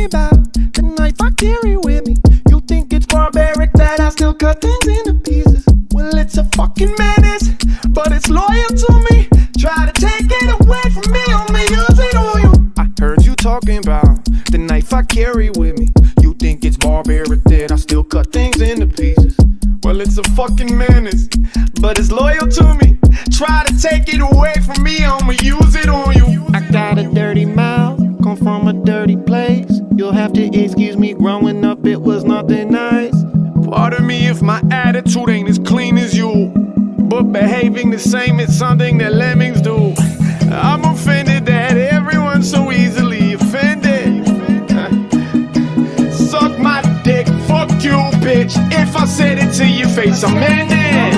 talking about the knife I carry with me. You think it's barbaric that I still cut things into pieces? Well, it's a fucking menace, but it's loyal to me. Try to take it away from me, only use it on you. I heard you talking about the knife I carry with me. You think it's barbaric that I still cut things into pieces? Well, it's a fucking menace, but it's loyal to me. Try to take it away from me, I'ma use it on you. I got a dirty mouth, come from a dirty place. You'll have to excuse me, growing up it was nothing nice. Pardon me if my attitude ain't as clean as you, but behaving the same is something that lemmings do. I'm offended that everyone's so easily offended. Suck my dick, fuck you, bitch. If I said it to your face, I'm in it.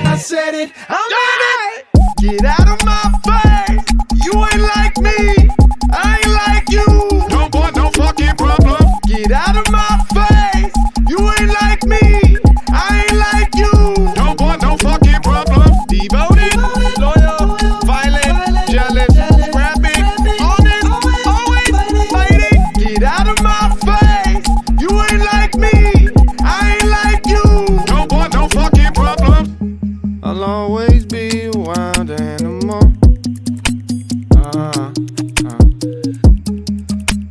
I said it, I'm in it. Get out of my face. You ain't like me, I ain't like you. Don't want no fucking problem. Get out of my face. You ain't like me, I ain't like you. Don't want no fucking problem. Devoted, loyal, violent, jealous, scrappy, honest, always fighting. Get out of my face. You ain't like me, I ain't like you. Don't want no fucking problem. I'll always be a wild animal.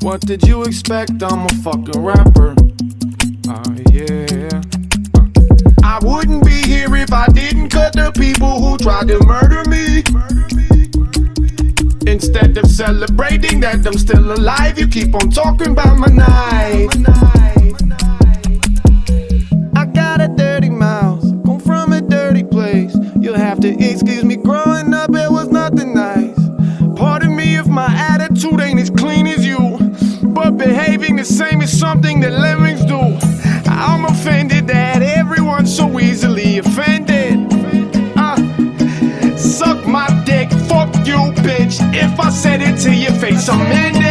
What did you expect? I'm a fucking rapper. Yeah. I wouldn't be here if I didn't cut the people who tried to murder me. Instead of celebrating that I'm still alive, you keep on talking about my knife. I got a dirty mouth, come from a dirty place. You'll have to excuse me, growing up it was nothing nice. Pardon me if my attitude ain't as clean as you, but behaving the same is something that lemmings do. I'm offended that everyone's so easily offended. Suck my dick, fuck you, bitch. If I said it to your face, I'm in it.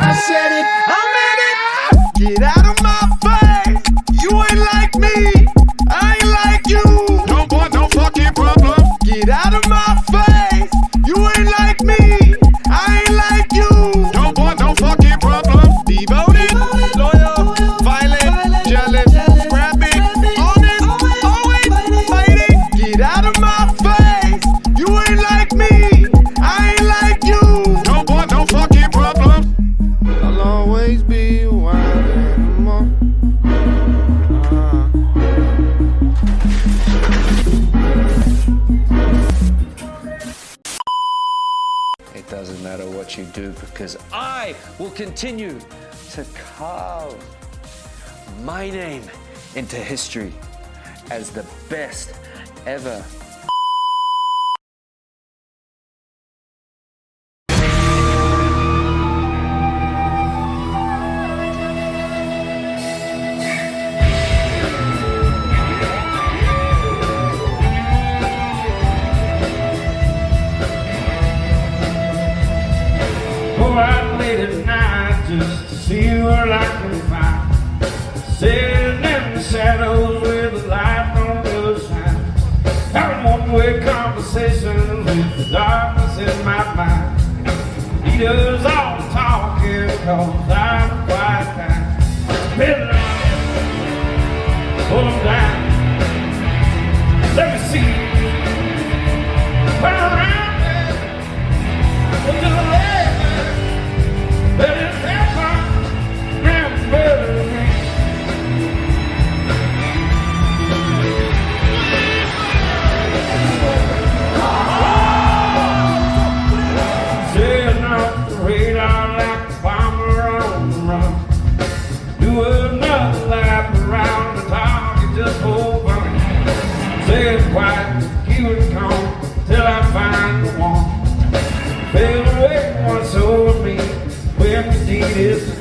I said it, I'm in it. Get out of my face. You ain't like me, I ain't like you. Don't want no fucking problem. Get out of my face. You ain't like me, I ain't like you. Don't want no fucking problem. Devoted, loyal, violent, jealous, scrappy, honest, always fighting. Get out of my face. You ain't like me, I ain't like you. Don't want no fucking problem. I'll always be a wild animal. It doesn't matter what you do, because I will continue to carve my name into history as the best ever. Go out late at night just to see what I can find. Sitting in the shadows with the light on the other side. Having one-way conversations with the darkness in my mind. He does all the talking cause I'm a quiet kind. Middle pull him down. Let me see. Turn around there. Look to the left. Let it happen, remember me. Setting off the radar like a bomber on the run. Do another lap around the target just for fun. Say it quiet, keep it calm till I find the one. Fade away once over me. When the deed is